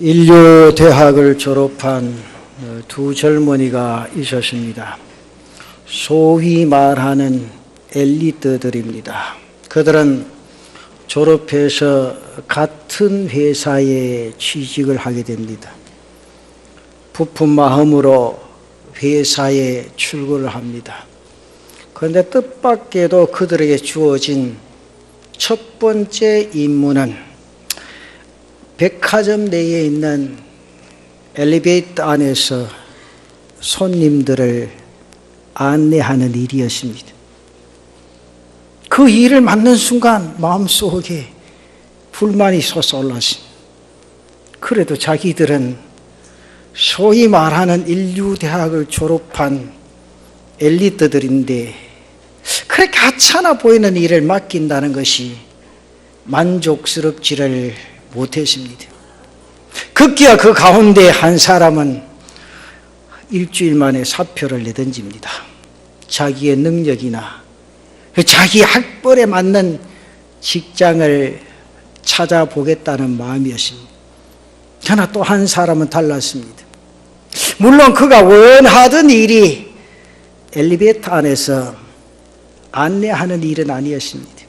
인류대학을 졸업한 두 젊은이가 있었습니다. 소위 말하는 엘리트들입니다. 그들은 졸업해서 같은 회사에 취직을 하게 됩니다. 부푼 마음으로 회사에 출근을 합니다. 그런데 뜻밖에도 그들에게 주어진 첫 번째 임무는 백화점 내에 있는 엘리베이터 안에서 손님들을 안내하는 일이었습니다. 그 일을 맡는 순간 마음속에 불만이 솟아올랐습니다. 그래도 자기들은 소위 말하는 인류대학을 졸업한 엘리트들인데 그렇게 하찮아 보이는 일을 맡긴다는 것이 만족스럽지를 못했습니다. 급기야 그 가운데 한 사람은 일주일 만에 사표를 내던집니다. 자기의 능력이나 자기 학벌에 맞는 직장을 찾아보겠다는 마음이었습니다. 그러나 또 한 사람은 달랐습니다. 물론 그가 원하던 일이 엘리베이터 안에서 안내하는 일은 아니었습니다.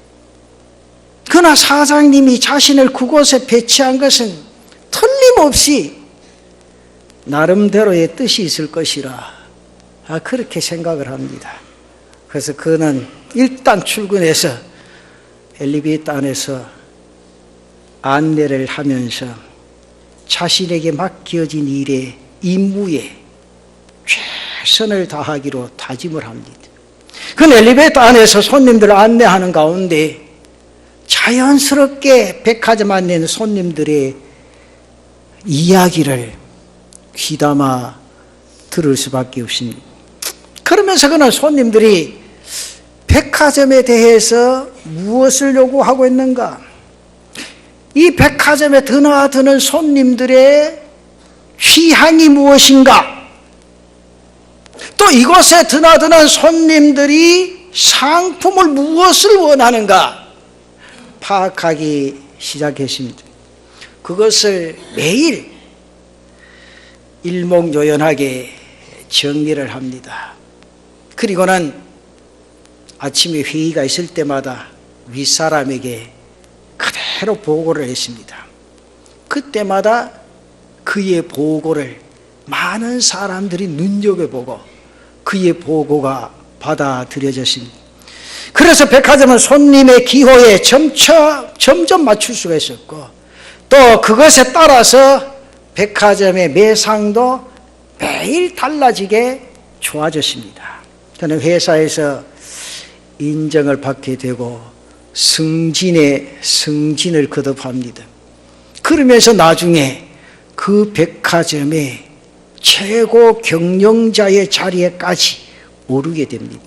그러나 사장님이 자신을 그곳에 배치한 것은 틀림없이 나름대로의 뜻이 있을 것이라 그렇게 생각을 합니다. 그래서 그는 일단 출근해서 엘리베이터 안에서 안내를 하면서 자신에게 맡겨진 일의 임무에 최선을 다하기로 다짐을 합니다. 그 엘리베이터 안에서 손님들을 안내하는 가운데 자연스럽게 백화점 안에 있는 손님들의 이야기를 귀담아 들을 수밖에 없습니다. 그러면서 그는 손님들이 백화점에 대해서 무엇을 요구하고 있는가? 이 백화점에 드나드는 손님들의 취향이 무엇인가? 또 이곳에 드나드는 손님들이 상품을 무엇을 원하는가? 파악하기 시작했습니다. 그것을 매일 일목요연하게 정리를 합니다. 그리고는 아침에 회의가 있을 때마다 윗사람에게 그대로 보고를 했습니다. 그때마다 그의 보고를 많은 사람들이 눈여겨보고 그의 보고가 받아들여졌습니다. 그래서 백화점은 손님의 기호에 점점 맞출 수가 있었고 또 그것에 따라서 백화점의 매상도 매일 달라지게 좋아졌습니다. 그는 회사에서 인정을 받게 되고 승진에 승진을 거듭합니다. 그러면서 나중에 그 백화점의 최고 경영자의 자리에까지 오르게 됩니다.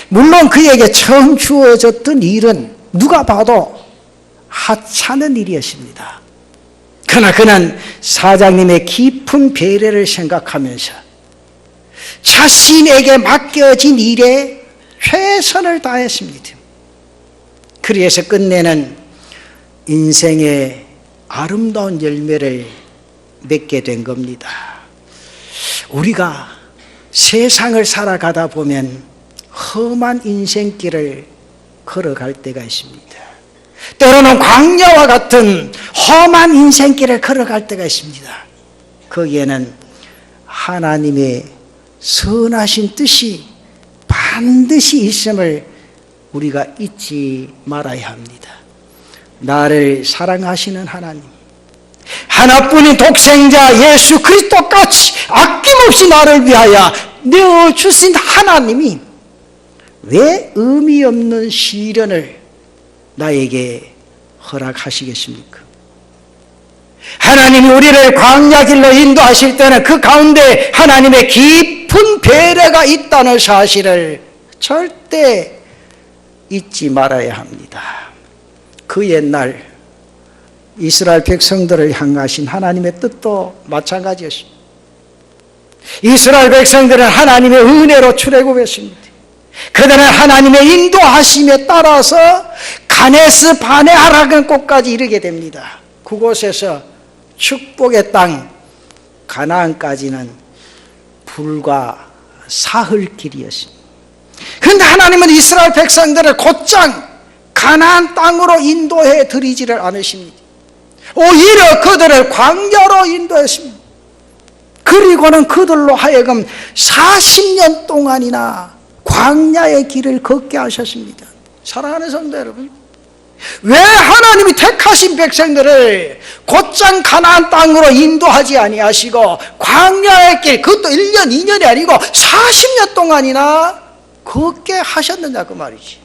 물론 그에게 처음 주어졌던 일은 누가 봐도 하찮은 일이었습니다. 그러나 그는 사장님의 깊은 배려를 생각하면서 자신에게 맡겨진 일에 최선을 다했습니다. 그래서 끝내는 인생의 아름다운 열매를 맺게 된 겁니다. 우리가 세상을 살아가다 보면 험한 인생길을 걸어갈 때가 있습니다. 때로는 광야와 같은 험한 인생길을 걸어갈 때가 있습니다. 거기에는 하나님의 선하신 뜻이 반드시 있음을 우리가 잊지 말아야 합니다. 나를 사랑하시는 하나님, 하나뿐인 독생자 예수 그리스도같이 아낌없이 나를 위하여 내어주신 하나님이 왜 의미 없는 시련을 나에게 허락하시겠습니까? 하나님이 우리를 광야 길로 인도하실 때는 그 가운데 하나님의 깊은 배려가 있다는 사실을 절대 잊지 말아야 합니다. 그 옛날 이스라엘 백성들을 향하신 하나님의 뜻도 마찬가지였습니다. 이스라엘 백성들은 하나님의 은혜로 출애굽했습니다. 그들은 하나님의 인도하심에 따라서 가네스 바네아라는 곳까지 이르게 됩니다. 그곳에서 축복의 땅 가나안까지는 불과 사흘 길이었습니다. 그런데 하나님은 이스라엘 백성들을 곧장 가나안 땅으로 인도해 드리지를 않으십니다. 오히려 그들을 광야로 인도했습니다. 그리고는 그들로 하여금 40년 동안이나 광야의 길을 걷게 하셨습니다. 사랑하는 성도 여러분, 왜 하나님이 택하신 백성들을 곧장 가나안 땅으로 인도하지 아니하시고 광야의 길, 그것도 1년 2년이 아니고 40년 동안이나 걷게 하셨느냐 그 말이지.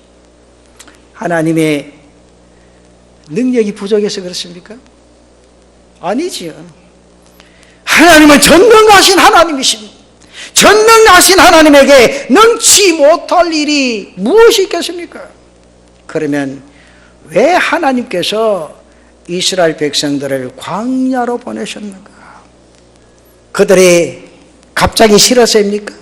하나님의 능력이 부족해서 그렇습니까? 아니지요. 하나님은 전능하신 하나님이십니다. 전능하신 하나님에게 능치 못할 일이 무엇이 있겠습니까? 그러면 왜 하나님께서 이스라엘 백성들을 광야로 보내셨는가? 그들이 갑자기 싫어서입니까?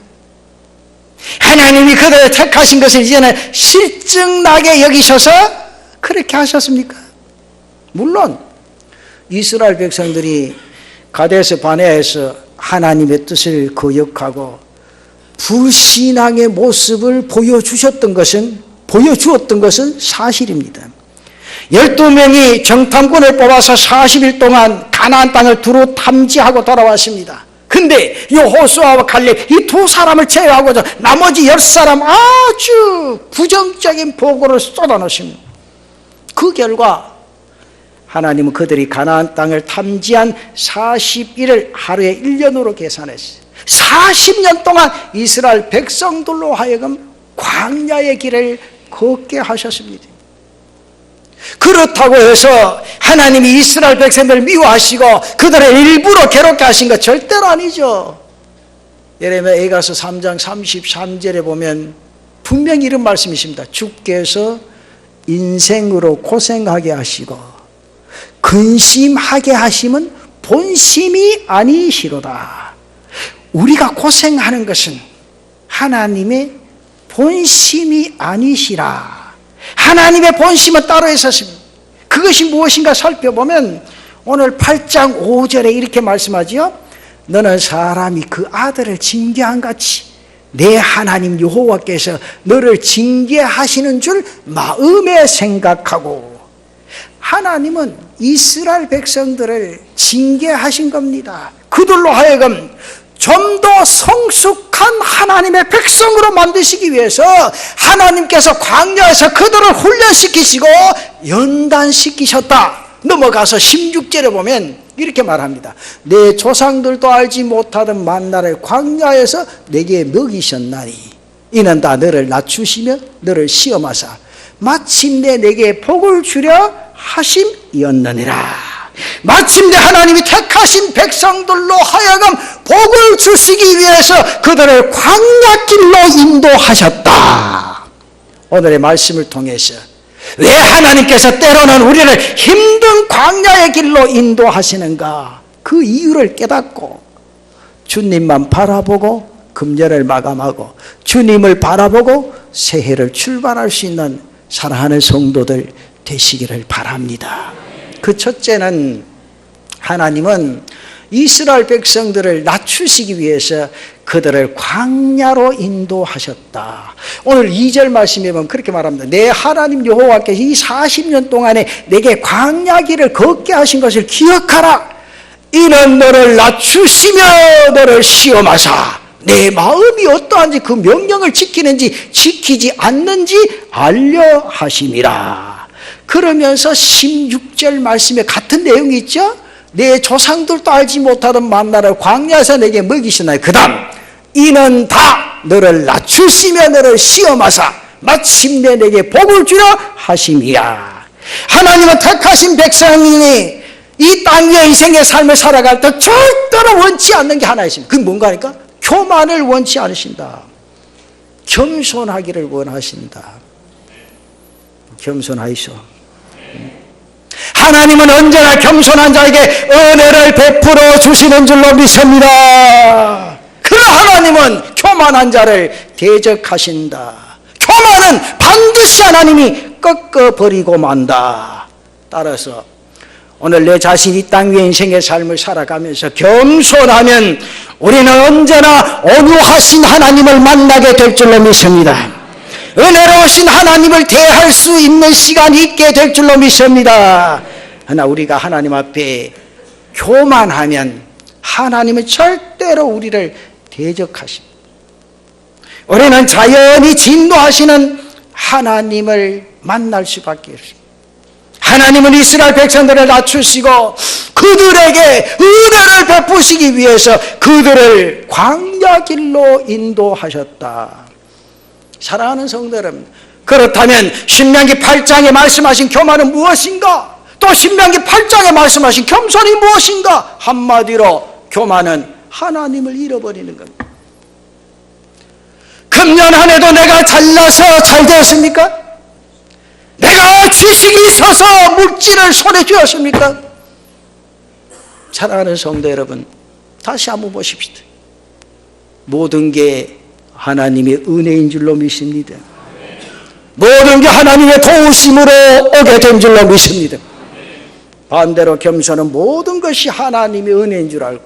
하나님이 그들을 택하신 것을 이제는 실증나게 여기셔서 그렇게 하셨습니까? 물론 이스라엘 백성들이 가데스 바네아에서 하나님의 뜻을 거역하고 불신앙의 모습을 보여주었던 것은 사실입니다. 12명이 정탐꾼을 뽑아서 40일 동안 가나안 땅을 두루 탐지하고 돌아왔습니다. 근데 여호수아와 갈렙 이 두 사람을 제외하고서 나머지 10사람 아주 부정적인 보고를 쏟아놓습니다. 그 결과 하나님은 그들이 가나안 땅을 탐지한 40일을 하루에 1년으로 계산했어요. 40년 동안 이스라엘 백성들로 하여금 광야의 길을 걷게 하셨습니다. 그렇다고 해서 하나님이 이스라엘 백성들을 미워하시고 그들을 일부러 괴롭게 하신 것 절대로 아니죠. 예레미야 에가서 3장 33절에 보면 분명히 이런 말씀이 있습니다. 주께서 인생으로 고생하게 하시고 근심하게 하심은 본심이 아니시로다. 우리가 고생하는 것은 하나님의 본심이 아니시라. 하나님의 본심은 따로 있었습니다. 그것이 무엇인가 살펴보면 오늘 8장 5절에 이렇게 말씀하지요. 너는 사람이 그 아들을 징계한 같이 내 하나님 여호와께서 너를 징계하시는 줄 마음에 생각하고. 하나님은 이스라엘 백성들을 징계하신 겁니다. 그들로 하여금 좀 더 성숙한 하나님의 백성으로 만드시기 위해서 하나님께서 광야에서 그들을 훈련시키시고 연단시키셨다. 넘어가서 16절에 보면 이렇게 말합니다. 내 조상들도 알지 못하던 만나를 광야에서 내게 먹이셨나니 이는 다 너를 낮추시며 너를 시험하사 마침내 내게 복을 주려 하심이었느니라. 마침내 하나님이 택하신 백성들로 하여금 복을 주시기 위해서 그들을 광야길로 인도하셨다. 오늘의 말씀을 통해서 왜 하나님께서 때로는 우리를 힘든 광야의 길로 인도하시는가, 그 이유를 깨닫고 주님만 바라보고 금년을 마감하고 주님을 바라보고 새해를 출발할 수 있는 사랑하는 성도들 되시기를 바랍니다. 그 첫째는 하나님은 이스라엘 백성들을 낮추시기 위해서 그들을 광야로 인도하셨다. 오늘 2절 말씀에 보면 그렇게 말합니다. 내 하나님 여호와께서 이 40년 동안에 내게 광야 길을 걷게 하신 것을 기억하라. 이는 너를 낮추시며 너를 시험하사 내 마음이 어떠한지 그 명령을 지키는지 지키지 않는지 알려 하심이라. 그러면서 16절 말씀에 같은 내용이 있죠. 내 조상들도 알지 못하던 만나를 광야에서 내게 먹이시나요. 그 다음 이는 다 너를 낮추시며 너를 시험하사 마침내 내게 복을 주려 하심이야. 하나님은 택하신 백성이 이 땅 위에 인생의 삶을 살아갈 때 절대로 원치 않는 게 하나 있습니다. 그게 뭔가 하니까 교만을 원치 않으신다. 겸손하기를 원하신다. 겸손하이소. 하나님은 언제나 겸손한 자에게 은혜를 베풀어 주시는 줄로 믿습니다. 그러나 하나님은 교만한 자를 대적하신다. 교만은 반드시 하나님이 꺾어버리고 만다. 따라서 오늘 내 자신이 땅 위의 인생의 삶을 살아가면서 겸손하면 우리는 언제나 온유하신 하나님을 만나게 될 줄로 믿습니다. 은혜로우신 하나님을 대할 수 있는 시간이 있게 될 줄로 믿습니다. 그러나 우리가 하나님 앞에 교만하면 하나님은 절대로 우리를 대적하십니다. 우리는 자연히 진노하시는 하나님을 만날 수밖에 없습니다. 하나님은 이스라엘 백성들을 낮추시고 그들에게 은혜를 베푸시기 위해서 그들을 광야 길로 인도하셨다. 사랑하는 성도 여러분, 그렇다면 신명기 8장에 말씀하신 교만은 무엇인가? 또 신명기 8장에 말씀하신 겸손이 무엇인가? 한마디로 교만은 하나님을 잃어버리는 겁니다. 금년 한 해도 내가 잘나서 잘 되었습니까? 내가 지식이 있어서 물질을 손에 쥐었습니까? 사랑하는 성도 여러분, 다시 한번 보십시다. 모든 게 하나님의 은혜인 줄로 믿습니다. 모든 게 하나님의 도우심으로 오게 된 줄로 믿습니다. 반대로 겸손은 모든 것이 하나님의 은혜인 줄 알고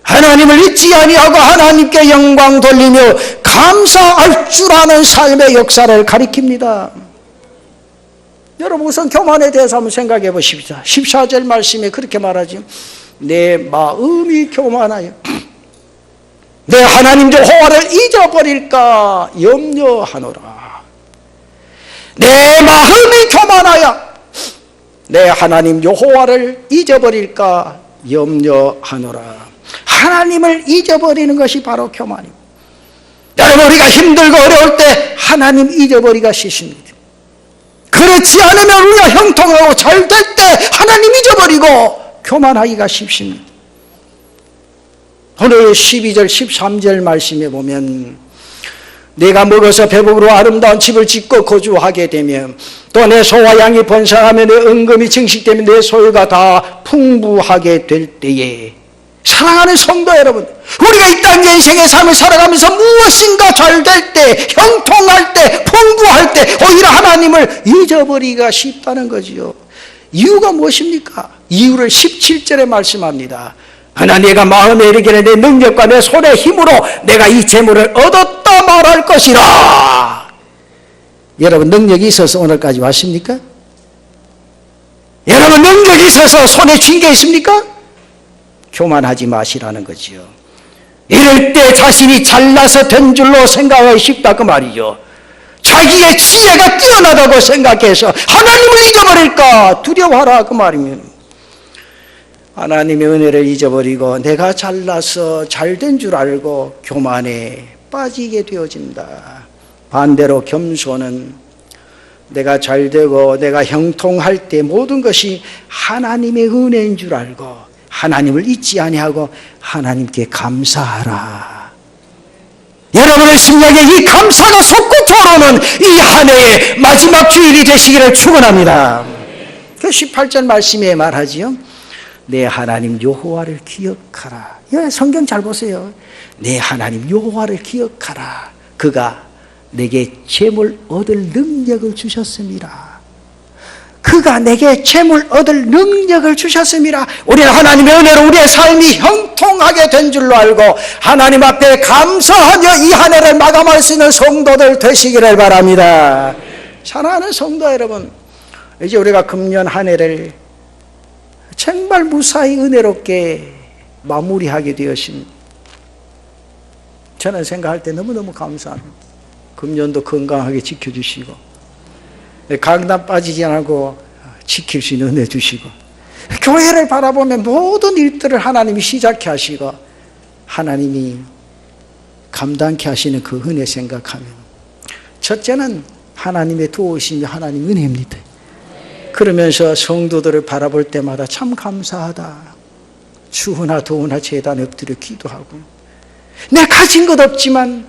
하나님을 잊지 아니하고 하나님께 영광 돌리며 감사할 줄 아는 삶의 역사를 가리킵니다. 여러분, 우선 교만에 대해서 한번 생각해 보십시다. 14절 말씀에 그렇게 말하죠. 내 마음이 교만하여 내 하나님 여호와를 잊어버릴까 염려하노라. 내 마음이 교만하여 내 하나님 여호와를 잊어버릴까 염려하노라. 하나님을 잊어버리는 것이 바로 교만입니다. 여러분, 우리가 힘들고 어려울 때 하나님 잊어버리기가 쉽습니다. 그렇지 않으면 우리가 형통하고 잘 될 때 하나님 잊어버리고 교만하기가 쉽습니다. 오늘 12절 13절 말씀에 보면 내가 먹어서 배부르고 아름다운 집을 짓고 거주하게 되면 또 내 소와 양이 번성하며 내 은금이 증식되면 내 소유가 다 풍부하게 될 때에, 사랑하는 성도 여러분, 우리가 이 땅 인생의 삶을 살아가면서 무엇인가 잘 될 때, 형통할 때, 풍부할 때 오히려 하나님을 잊어버리기가 쉽다는 거지요. 이유가 무엇입니까? 이유를 17절에 말씀합니다. 하나 내가 마음에 이르기를 내 능력과 내 손의 힘으로 내가 이 재물을 얻었다 말할 것이라. 여러분, 능력이 있어서 오늘까지 왔습니까? 여러분, 능력이 있어서 손에 쥔 게 있습니까? 교만하지 마시라는 거지요. 이럴 때 자신이 잘나서 된 줄로 생각하기 쉽다 그 말이죠. 자기의 지혜가 뛰어나다고 생각해서 하나님을 잊어버릴까 두려워하라 그 말입니다. 하나님의 은혜를 잊어버리고 내가 잘나서 잘된 줄 알고 교만에 빠지게 되어진다. 반대로 겸손은 내가 잘되고 내가 형통할 때 모든 것이 하나님의 은혜인 줄 알고 하나님을 잊지 아니하고 하나님께 감사하라. 여러분의 심령에 이 감사가 솟구쳐오르는 이 한 해의 마지막 주일이 되시기를 축원합니다. 그 18절 말씀에 말하지요. 내 하나님 여호와를 기억하라. 성경 잘 보세요. 내 하나님 여호와를 기억하라. 그가 내게 재물 얻을 능력을 주셨습니다. 그가 내게 재물 얻을 능력을 주셨습니다. 우리는 하나님의 은혜로 우리의 삶이 형통하게 된 줄로 알고 하나님 앞에 감사하며 이 한 해를 마감할 수 있는 성도들 되시기를 바랍니다. 사랑하는 성도 여러분, 이제 우리가 금년 한 해를 정말 무사히 은혜롭게 마무리하게 되었습니다. 저는 생각할 때 너무너무 감사합니다. 금년도 건강하게 지켜주시고 강단 빠지지 않고 지킬 수 있는 은혜 주시고 교회를 바라보면 모든 일들을 하나님이 시작해 하시고 하나님이 감당케 하시는 그 은혜 생각하면 첫째는 하나님의 도우심이 하나님 은혜입니다. 그러면서 성도들을 바라볼 때마다 참 감사하다. 추우나 더우나 제단에 엎드려 기도하고 내 가진 것 없지만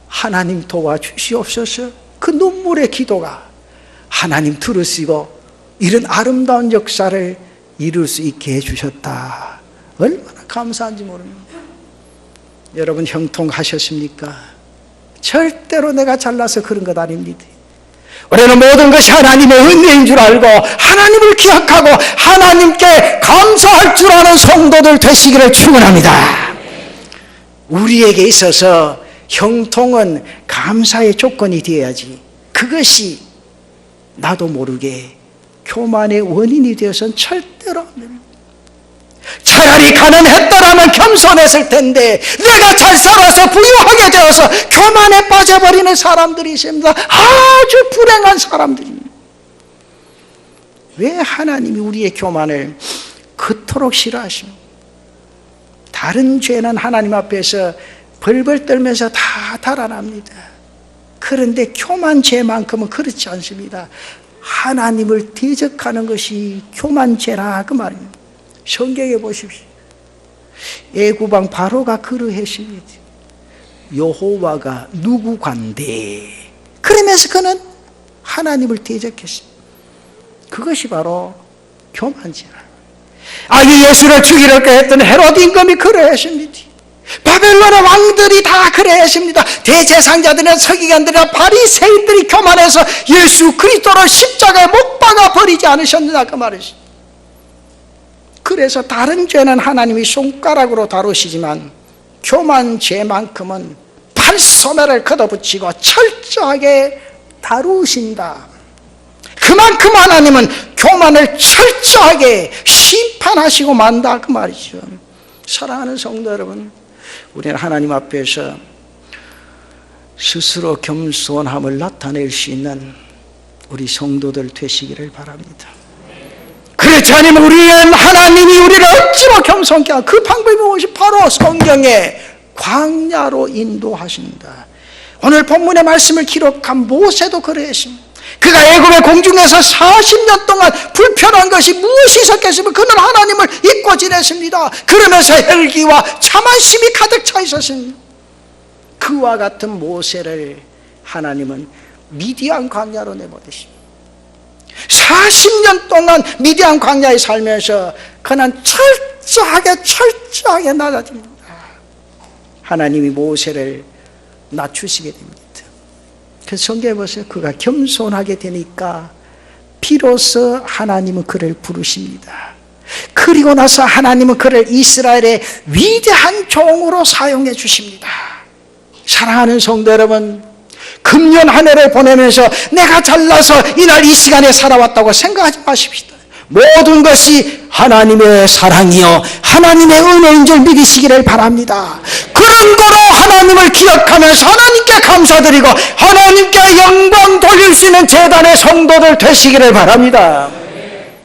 하나님 도와주시옵소서. 그 눈물의 기도가 하나님 들으시고 이런 아름다운 역사를 이룰 수 있게 해주셨다. 얼마나 감사한지 모릅니다. 여러분 형통하셨습니까? 절대로 내가 잘나서 그런 것 아닙니다. 우리는 모든 것이 하나님의 은혜인 줄 알고 하나님을 기억하고 하나님께 감사할 줄 아는 성도들 되시기를 축원합니다. 우리에게 있어서 형통은 감사의 조건이 되어야지, 그것이 나도 모르게 교만의 원인이 되어서는 절대로 안 됩니다. 차라리 가난했더라면 겸손했을 텐데 내가 잘 살아서 부유하게 되어서 교만에 빠져버리는 사람들이 있습니다. 아주 불행한 사람들입니다. 왜 하나님이 우리의 교만을 그토록 싫어하십니까? 다른 죄는 하나님 앞에서 벌벌 떨면서 다 달아납니다. 그런데 교만 죄만큼은 그렇지 않습니다. 하나님을 대적하는 것이 교만죄라 그 말입니다. 성경에 보십시오. 애굽왕 바로가 그러했습니다. 여호와가 누구간데, 그러면서 그는 하나님을 대적했습니다. 그것이 바로 교만죄라. 아기 예수를 죽이려고 했던 헤롯 임금이 그러했습니다. 바벨론의 왕들이 다 그러했습니다. 대제사장들이나 서기관들이나 바리새인들이 교만해서 예수 그리스도를 십자가에 못 박아 버리지 않으셨느냐 그 말이죠. 그래서 다른 죄는 하나님이 손가락으로 다루시지만 교만 죄만큼은 발소매를 걷어붙이고 철저하게 다루신다. 그만큼 하나님은 교만을 철저하게 심판하시고 만다 그 말이죠. 사랑하는 성도 여러분, 우리는 하나님 앞에서 스스로 겸손함을 나타낼 수 있는 우리 성도들 되시기를 바랍니다. 그렇지 않으면 우리는 하나님이 우리를 억지로 겸손케 하고, 그 방법이 무엇이? 바로 성경에 광야로 인도하신다. 오늘 본문의 말씀을 기록한 모세도 그러했습니다. 그가 애굽의 공중에서 40년 동안 불편한 것이 무엇이 있었겠습니까? 그는 하나님을 잊고 지냈습니다. 그러면서 혈기와 자만심이 가득 차 있었습니다. 그와 같은 모세를 하나님은 미디안 광야로 내보내십니다. 40년 동안 미디안 광야에 살면서 그는 철저하게 낮아집니다. 하나님이 모세를 낮추시게 됩니다. 그 성경에 보세요. 그가 겸손하게 되니까 비로소 하나님은 그를 부르십니다. 그리고 나서 하나님은 그를 이스라엘의 위대한 종으로 사용해 주십니다. 사랑하는 성도 여러분, 금년 한 해를 보내면서 내가 잘나서 이날 이 시간에 살아왔다고 생각하지 마십시다. 모든 것이 하나님의 사랑이요 하나님의 은혜인 줄 믿으시기를 바랍니다. 그런 거로 하나님을 기억하면서 하나님께 감사드리고 하나님께 영광 돌릴 수 있는 제단의 성도들 되시기를 바랍니다.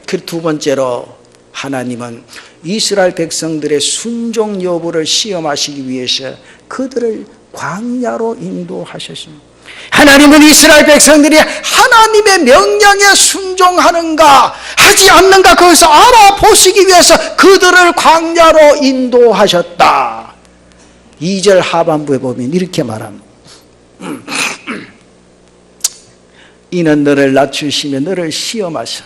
그 두 번째로 하나님은 이스라엘 백성들의 순종 여부를 시험하시기 위해서 그들을 광야로 인도하셨습니다. 하나님은 이스라엘 백성들이 하나님의 명령에 순종하는가 하지 않는가 그것을 알아보시기 위해서 그들을 광야로 인도하셨다. 2절 하반부에 보면 이렇게 말합니다. 이는 너를 낮추시며 너를 시험하사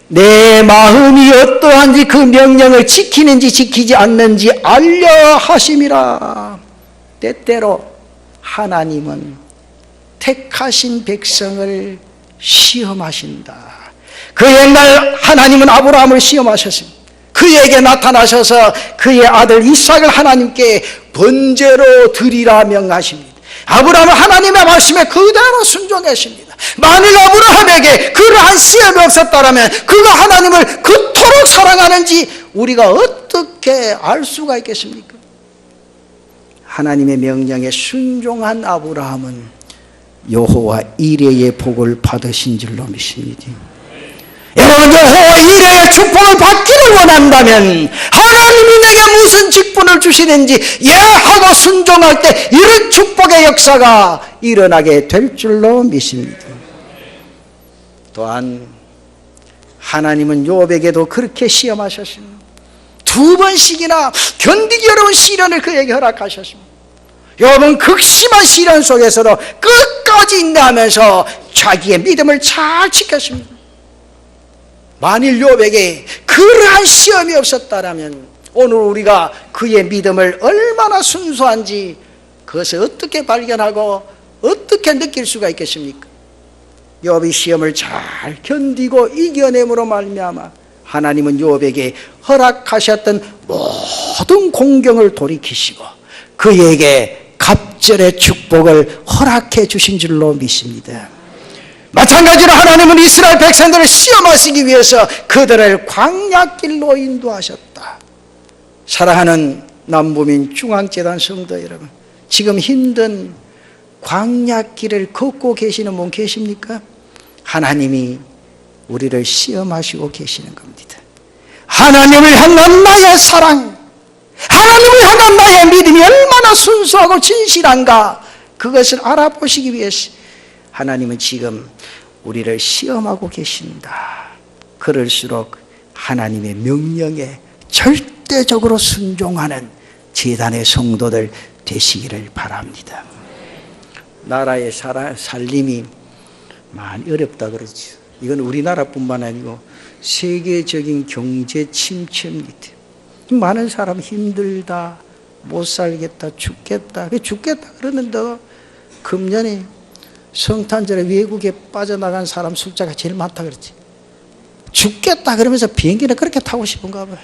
내 마음이 어떠한지 그 명령을 지키는지 지키지 않는지 알려 하심이라. 때때로 하나님은 택하신 백성을 시험하신다. 그 옛날 하나님은 아브라함을 시험하셨습니다. 그에게 나타나셔서 그의 아들 이삭을 하나님께 번제로 드리라 명하십니다. 아브라함은 하나님의 말씀에 그대로 순종했습니다. 만일 아브라함에게 그러한 시험이 없었다면 그가 하나님을 그토록 사랑하는지 우리가 어떻게 알 수가 있겠습니까? 하나님의 명령에 순종한 아브라함은 여호와 이레의 복을 받으신 줄로 믿습니다. 여러분, 여호와 이레의 축복을 받기를 원한다면 하나님이 내게 무슨 직분을 주시는지 예하고 순종할 때 이런 축복의 역사가 일어나게 될 줄로 믿습니다. 또한 하나님은 욥에게도 그렇게 시험하셨습니다. 2번씩이나 견디기 어려운 시련을 그에게 허락하셨습니다. 욥은 극심한 시련 속에서도 끝까지 인내하면서 자기의 믿음을 잘 지켰습니다. 만일 욥에게 그러한 시험이 없었다면 오늘 우리가 그의 믿음을 얼마나 순수한지 그것을 어떻게 발견하고 어떻게 느낄 수가 있겠습니까? 욥이 시험을 잘 견디고 이겨냄으로 말미암아 하나님은 욥에게 허락하셨던 모든 공경을 돌이키시고 그에게 갑절의 축복을 허락해 주신 줄로 믿습니다. 마찬가지로 하나님은 이스라엘 백성들을 시험하시기 위해서 그들을 광야길로 인도하셨다. 사랑하는 남부민 중앙재단 성도 여러분, 지금 힘든 광야길을 걷고 계시는 분 계십니까? 하나님이 우리를 시험하시고 계시는 겁니다. 하나님을 향한 나의 사랑, 하나님을 향한 나의 믿음이 얼마나 순수하고 진실한가, 그것을 알아보시기 위해서 하나님은 지금 우리를 시험하고 계신다. 그럴수록 하나님의 명령에 절대적으로 순종하는 제단의 성도들 되시기를 바랍니다. 나라의 살림이 많이 어렵다 그러죠. 이건 우리나라뿐만 아니고 세계적인 경제 침체입니다. 많은 사람 힘들다, 못 살겠다, 죽겠다. 죽겠다 그러는데도 금년에 성탄절에 외국에 빠져나간 사람 숫자가 제일 많다 그랬지. 죽겠다 그러면서 비행기는 그렇게 타고 싶은가 봐요.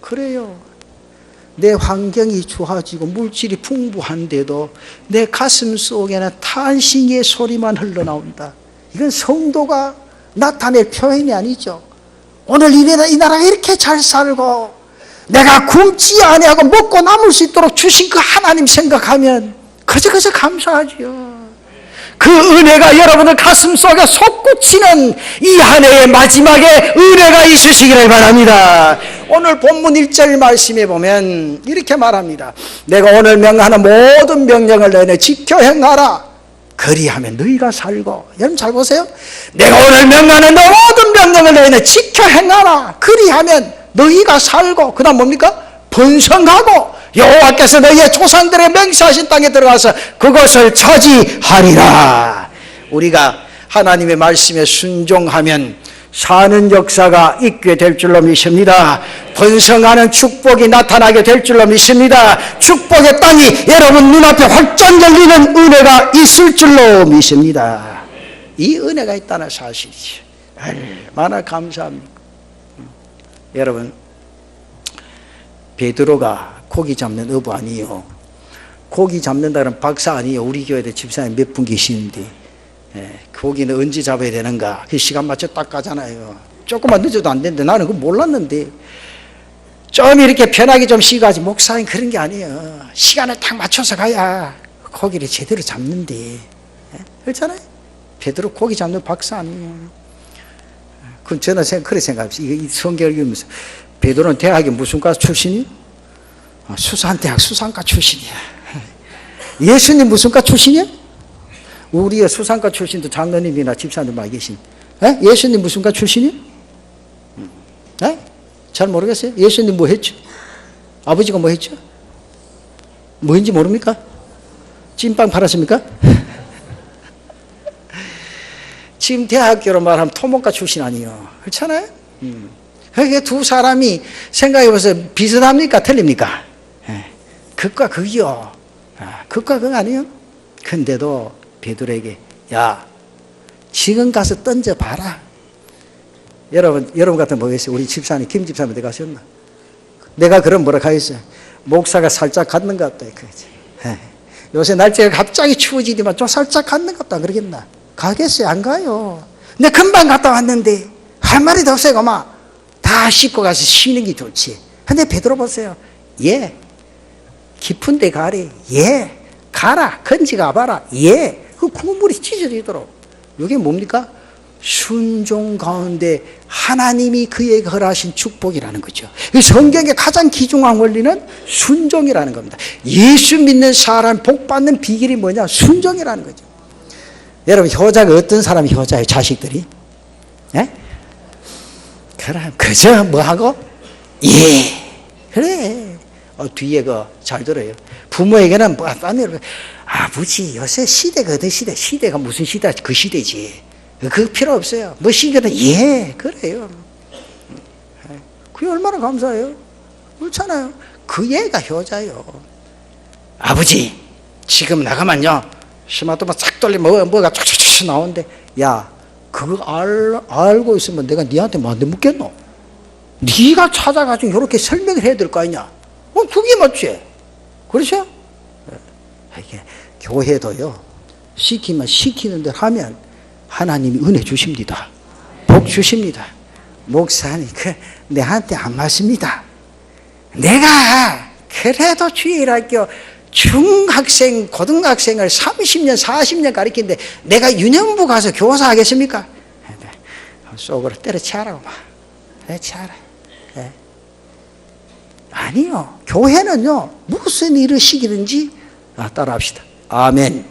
그래요. 내 환경이 좋아지고 물질이 풍부한데도 내 가슴 속에는 탄식의 소리만 흘러나온다. 이건 성도가 나타낼 표현이 아니죠. 오늘 이 나라가 이렇게 잘 살고 내가 굶지 아니하고 먹고 남을 수 있도록 주신 그 하나님 생각하면 그저 감사하죠. 그 은혜가 여러분의 가슴 속에 솟구치는 이 한 해의 마지막에 은혜가 있으시기를 바랍니다. 오늘 본문 1절 말씀에 보면 이렇게 말합니다. 내가 오늘 명하는 모든 명령을 너희는 지켜 행하라. 그리하면 너희가 살고. 여러분 잘 보세요. 내가 오늘 명하는 모든 명령을 너희는 지켜 행하라. 그리하면 너희가 살고. 그 다음 뭡니까? 번성하고 여호와께서 너희의 조상들의 맹세하신 땅에 들어가서 그것을 차지하리라. 우리가 하나님의 말씀에 순종하면 사는 역사가 있게 될 줄로 믿습니다. 번성하는 축복이 나타나게 될 줄로 믿습니다. 축복의 땅이 여러분 눈앞에 활짝 열리는 은혜가 있을 줄로 믿습니다. 이 은혜가 있다는 사실이죠. 얼마나 감사합니까? 여러분, 베드로가 고기 잡는 어부 아니에요. 고기 잡는다는 박사 아니에요. 우리 교회에 집사님 몇 분 계시는데 고기는 언제 잡아야 되는가 그 시간 맞춰 딱 가잖아요. 조금만 늦어도 안 되는데 나는 그거 몰랐는데 좀 이렇게 편하게 좀 쉬고 가지. 목사님 그런 게 아니에요. 시간을 딱 맞춰서 가야 고기를 제대로 잡는데. 그렇잖아요. 베드로 고기 잡는 박사 아니에요. 그럼 저는 그렇게 생각합니다. 이 성경을 읽으면서 베드로는 대학에 무슨 과 출신이요? 수산대학 수산과 출신이야. 예수님 무슨 과 출신이야? 우리의 수산과 출신도 장로님이나 집사님 많이 계신. 예수님 무슨 과 출신이요? 잘 모르겠어요. 예수님 뭐 했죠? 아버지가 뭐 했죠? 뭐인지 모릅니까? 찐빵 팔았습니까? 지금 대학교로 말하면 토목과 출신 아니에요. 그렇잖아요? 그게 두 사람이 생각해보세요. 비슷합니까? 틀립니까? 극과 극이요. 극과 극 아니에요? 근데도 베드로에게 야 지금 가서 던져봐라. 여러분 같은 뭐겠어요? 우리 집사님 김 집사님 어디 가셨나? 내가 그럼 뭐라 하겠어요? 목사가 살짝 갔는 것 같다. 요새 날씨가 갑자기 추워지더만 좀 살짝 갔는 것 같다 그러겠나? 가겠어요? 안 가요. 근데 금방 갔다 왔는데 할 말이 없어요. 그만 다 씻고 가서 쉬는 게 좋지. 근데 베드로 보세요. 예 깊은 데 가래. 예 가라. 건지 가봐라. 예 그 국물이 찢어지도록. 이게 뭡니까? 순종 가운데 하나님이 그에게 허락하신 축복이라는 거죠. 이 성경의 가장 귀중한 원리는 순종이라는 겁니다. 예수 믿는 사람 복 받는 비결이 뭐냐? 순종이라는 거죠. 여러분 효자가 어떤 사람이 효자예요? 자식들이? 예? 그럼 그저 뭐하고? 예 그래. 뒤에 잘 들어요. 부모에게는 뭐 아버지 요새 시대가 어떤 시대가 무슨 시대? 그 시대지. 그 필요 없어요. 뭐 시대는 예 그래요. 그게 얼마나 감사해요. 그렇잖아요. 그 애가 효자예요. 아버지 지금 나가면요 스마트폰 싹 돌리면 뭐가 쫙쫙쫙 탁 나오는데, 야, 그거 알고 있으면 내가 니한테 뭐한테 묻겠노? 네가 찾아가지고 이렇게 설명을 해야 될 거 아니냐? 그게 맞지? 그렇죠? 이게 교회도요, 시키면 시키는 대로 하면 하나님이 은혜 주십니다. 복 주십니다. 목사님, 내한테 안 맞습니다. 내가 그래도 주일학교 중학생, 고등학생을 30년, 40년 가르치는데 내가 유년부 가서 교사 하겠습니까? 속으로 때려치라고 막. 때려치라. 네. 아니요. 교회는요, 무슨 일을 시키든지 따라합시다. 아멘.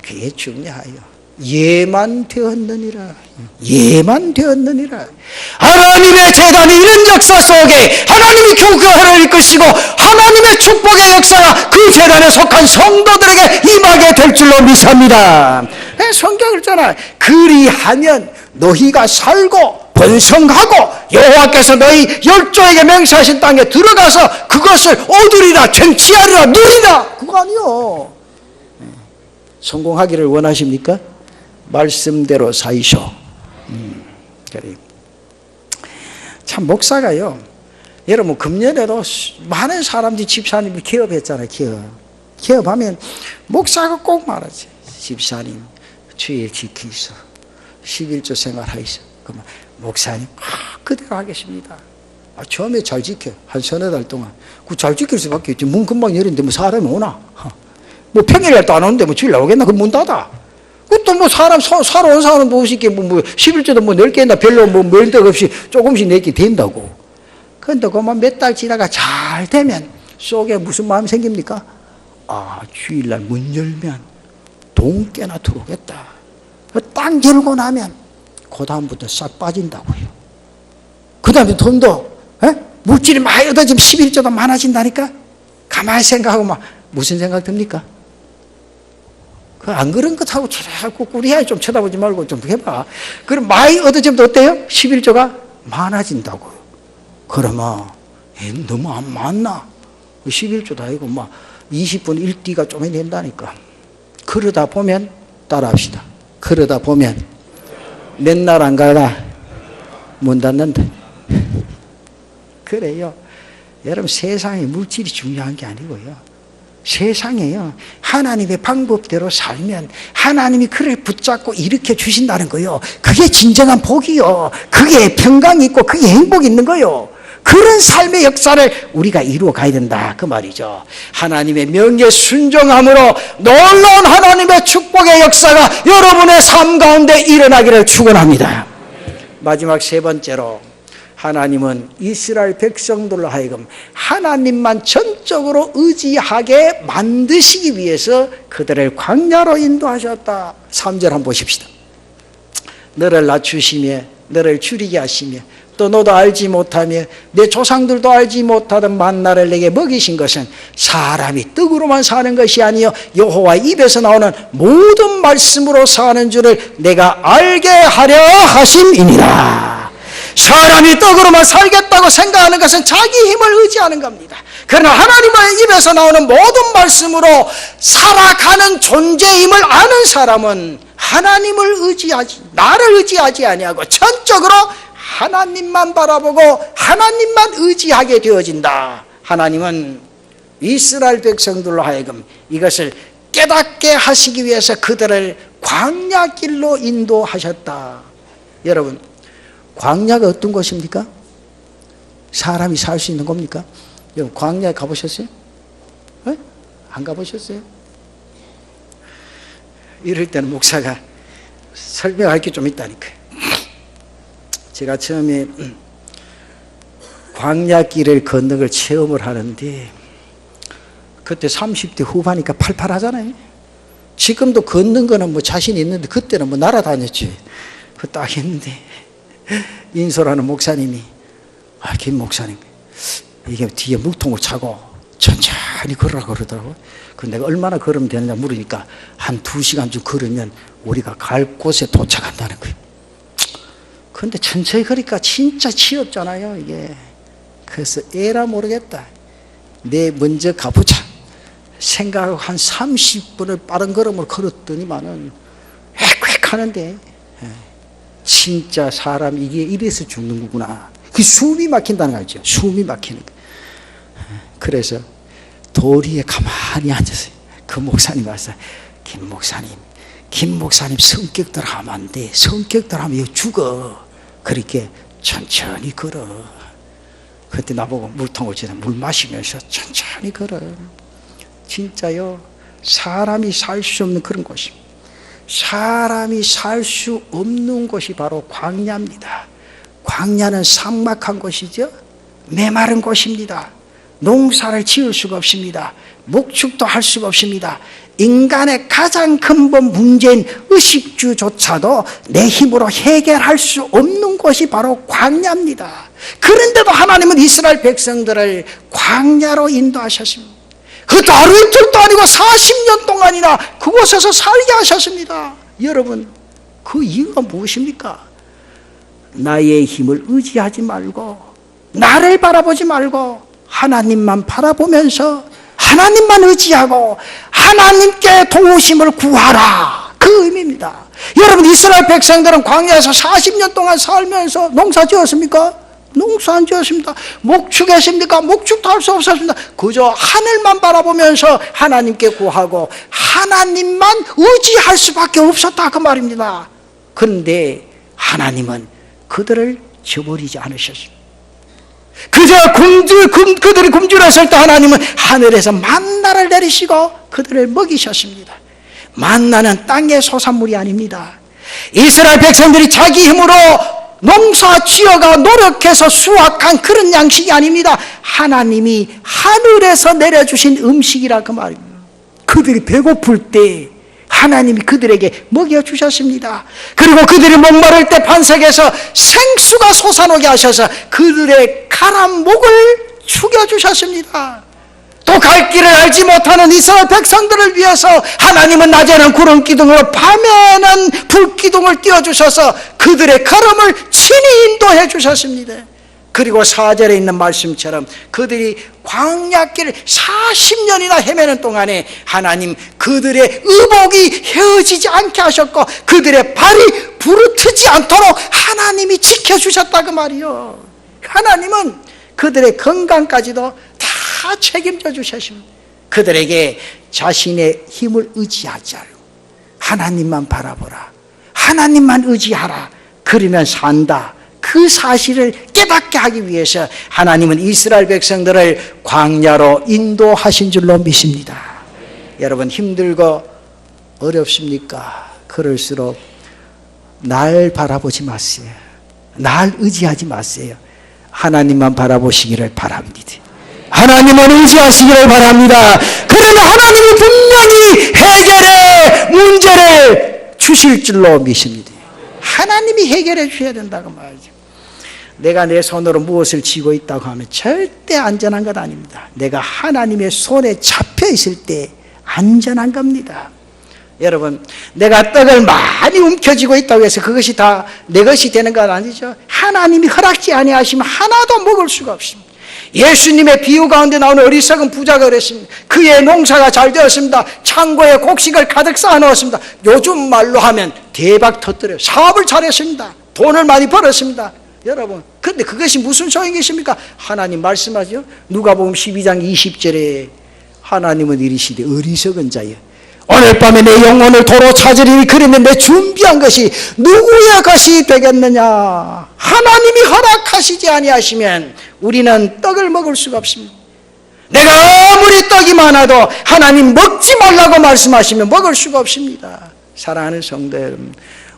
그게 중요해요. 예만 되었느니라. 예만 되었느니라. 하나님의 재단이 이런 역사 속에 하나님이 교회를 이끄시고 하나님의 축복의 역사가 그 재단에 속한 성도들에게 임하게 될 줄로 믿습니다. 성경을 있잖아. 그리하면 너희가 살고 번성하고 여호와께서 너희 열조에게 맹세하신 땅에 들어가서 그것을 얻으리라, 쟁취하리라, 누리라. 그거 아니요. 성공하기를 원하십니까? 말씀대로 사이쇼. 그래. 참 목사가요, 여러분 금년에도 많은 사람들이 집사님을 기업했잖아요. 기업하면 목사가 꼭 말하지. 집사님 주일 지키소, 11조 생활하이소. 그러면 목사님 그대로 하겠습니다. 처음에 잘 지켜. 한 서너 달 동안 그 잘 지킬 수밖에 없지. 문 금방 열는데 뭐 사람이 오나? 뭐 평일날도 안 오는데 뭐 주일 나오겠나? 그 문 닫아. 그것도 뭐 사람 사러 온 사람 보시기에 뭐 11조도 뭐 넓게 했나? 별로 뭐 멸덕 없이 조금씩 내게 된다고. 그런데 그만 몇 달 지나가 잘 되면 속에 무슨 마음 생깁니까? 아, 주일날 문 열면 돈 꽤나 들어오겠다. 딱 열고 나면 그 다음부터 싹 빠진다고요. 그 다음에 돈도 물질이 많이 얻어지면 11조도 많아진다니까. 가만히 생각하고 막 무슨 생각 듭니까? 안 그런 것하고 자꾸 꾸리야 좀 쳐다보지 말고 좀 해봐. 그럼 많이 얻어지면 어때요? 11조가 많아진다고요. 그러면 너무 안 많나? 11조도 아니고 막 20분 1D가 좀 된다니까. 그러다 보면 따라합시다. 그러다 보면 맨날 안 가다 문 닫는다. 그래요. 여러분 세상에 물질이 중요한 게 아니고요. 세상에요, 하나님의 방법대로 살면 하나님이 그를 붙잡고 일으켜 주신다는 거요. 그게 진정한 복이요. 그게 평강이 있고 그게 행복이 있는 거요. 그런 삶의 역사를 우리가 이루어 가야 된다 그 말이죠. 하나님의 명령에 순종함으로 놀라운 하나님의 축복의 역사가 여러분의 삶 가운데 일어나기를 축원합니다. 마지막 세 번째로, 하나님은 이스라엘 백성들로 하여금 하나님만 전적으로 의지하게 만드시기 위해서 그들을 광야로 인도하셨다. 3절 한번 보십시다. 너를 낮추시며 너를 줄이게 하시며 또 너도 알지 못하며 내 조상들도 알지 못하던 만나를 내게 먹이신 것은 사람이 떡으로만 사는 것이 아니요 여호와 입에서 나오는 모든 말씀으로 사는 줄을 내가 알게 하려 하심이니라. 사람이 떡으로만 살겠다고 생각하는 것은 자기 힘을 의지하는 겁니다. 그러나 하나님의 입에서 나오는 모든 말씀으로 살아가는 존재임을 아는 사람은 하나님을 의지하지, 나를 의지하지 아니하고 전적으로 하나님만 바라보고 하나님만 의지하게 되어진다. 하나님은 이스라엘 백성들로 하여금 이것을 깨닫게 하시기 위해서 그들을 광야길로 인도하셨다. 여러분, 광야가 어떤 곳입니까? 사람이 살 수 있는 겁니까? 여러분, 광야에 가보셨어요? 네? 안 가보셨어요? 이럴 때는 목사가 설명할 게 좀 있다니까요. 제가 처음에 광야길을 걷는 걸 체험을 하는데 그때 30대 후반이니까 팔팔하잖아요. 지금도 걷는 거는 뭐 자신 있는데 그때는 뭐 날아다녔지. 그 딱 했는데 인솔하는 목사님이, 김 목사님, 이게 뒤에 물통을 차고 천천히 걸으라고 그러더라고요. 그 내가 얼마나 걸으면 되느냐 물으니까 한 2시간쯤 걸으면 우리가 갈 곳에 도착한다는 거예요. 근데 천천히 걸으니까 진짜 치였잖아요, 이게. 그래서 에라 모르겠다. 내 먼저 가보자 생각하고 한 30분을 빠른 걸음을 걸었더니만은 하는데 진짜 사람 이게 이래서 죽는 거구나. 그 숨이 막힌다는 거 알죠? 숨이 막히는 거. 그래서 도리에 가만히 앉았어요. 그 목사님 와서 김 목사님 성격대로 하면 안 돼. 성격대로 하면 이거 죽어. 그렇게 천천히 걸어. 그때 나보고 물통을 주서 물 마시면서 천천히 걸어. 진짜요, 사람이 살 수 없는 그런 곳입니다. 사람이 살 수 없는 곳이 바로 광야입니다. 광야는 삭막한 곳이죠. 메마른 곳입니다. 농사를 지을 수가 없습니다. 목축도 할 수가 없습니다. 인간의 가장 근본 문제인 의식주조차도 내 힘으로 해결할 수 없는 곳이 바로 광야입니다. 그런데도 하나님은 이스라엘 백성들을 광야로 인도하셨습니다. 그것도 하루 이틀도 아니고 40년 동안이나 그곳에서 살게 하셨습니다. 여러분, 그 이유가 무엇입니까? 나의 힘을 의지하지 말고, 나를 바라보지 말고 하나님만 바라보면서 하나님만 의지하고 하나님께 도우심을 구하라, 그 의미입니다. 여러분, 이스라엘 백성들은 광야에서 40년 동안 살면서 농사 지었습니까? 농사 안 지었습니다. 목축했습니까? 목축도 할 수 없었습니다. 그저 하늘만 바라보면서 하나님께 구하고 하나님만 의지할 수밖에 없었다, 그 말입니다. 그런데 하나님은 그들을 저버리지 않으셨습니다. 그저 그들이 굶주렸을 때 하나님은 하늘에서 만나를 내리시고 그들을 먹이셨습니다. 만나는 땅의 소산물이 아닙니다. 이스라엘 백성들이 자기 힘으로 농사 지어가 노력해서 수확한 그런 양식이 아닙니다. 하나님이 하늘에서 내려주신 음식이라, 그 말입니다. 그들이 배고플 때 하나님이 그들에게 먹여주셨습니다. 그리고 그들이 목마를 때 반석에서 생수가 솟아나게 하셔서 그들의 가란 목을 죽여주셨습니다. 또 갈 길을 알지 못하는 이스라엘 백성들을 위해서 하나님은 낮에는 구름 기둥으로 밤에는 불 기둥을 띄워주셔서 그들의 걸음을 친히 인도해 주셨습니다. 그리고 4절에 있는 말씀처럼 그들이 광야길을 40년이나 헤매는 동안에 하나님 그들의 의복이 헤어지지 않게 하셨고 그들의 발이 부르트지 않도록 하나님이 지켜주셨다, 그 말이요. 하나님은 그들의 건강까지도 다 책임져 주셨습니다. 그들에게 자신의 힘을 의지하지 않고 하나님만 바라보라, 하나님만 의지하라, 그러면 산다, 그 사실을 깨닫게 하기 위해서 하나님은 이스라엘 백성들을 광야로 인도하신 줄로 믿습니다. 여러분, 힘들고 어렵습니까? 그럴수록 날 바라보지 마세요. 날 의지하지 마세요. 하나님만 바라보시기를 바랍니다. 하나님만 의지하시기를 바랍니다. 그러면 하나님이 분명히 해결의 문제를 주실 줄로 믿습니다. 하나님이 해결해 주셔야 된다고 말이죠. 내가 내 손으로 무엇을 쥐고 있다고 하면 절대 안전한 것 아닙니다. 내가 하나님의 손에 잡혀 있을 때 안전한 겁니다. 여러분, 내가 떡을 많이 움켜쥐고 있다고 해서 그것이 다 내 것이 되는 건 아니죠. 하나님이 허락지 아니하시면 하나도 먹을 수가 없습니다. 예수님의 비유 가운데 나오는 어리석은 부자가 그랬습니다. 그의 농사가 잘 되었습니다. 창고에 곡식을 가득 쌓아 넣었습니다. 요즘 말로 하면 대박 터뜨려요. 사업을 잘했습니다. 돈을 많이 벌었습니다. 여러분, 그런데 그것이 무슨 소용이십니까? 하나님 말씀하죠. 누가복음 12장 20절에 하나님은 이르시되 어리석은 자여, 오늘 밤에 내 영혼을 도로 찾으리니 그러면 내 준비한 것이 누구의 것이 되겠느냐? 하나님이 허락하시지 아니하시면 우리는 떡을 먹을 수가 없습니다. 내가 아무리 떡이 많아도 하나님 먹지 말라고 말씀하시면 먹을 수가 없습니다. 사랑하는 성도 여러분,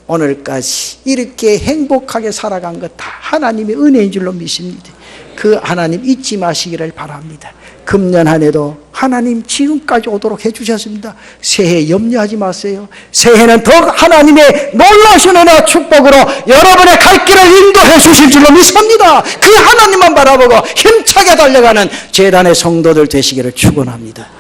오늘까지 이렇게 행복하게 살아간 것 다 하나님의 은혜인 줄로 믿습니다. 그 하나님 잊지 마시기를 바랍니다. 금년 한 해도 하나님 지금까지 오도록 해주셨습니다. 새해 염려하지 마세요. 새해는 더욱 하나님의 놀라신 은혜와 축복으로 여러분의 갈 길을 인도해 주실 줄로 믿습니다. 그 하나님만 바라보고 힘차게 달려가는 제단의 성도들 되시기를 축원합니다.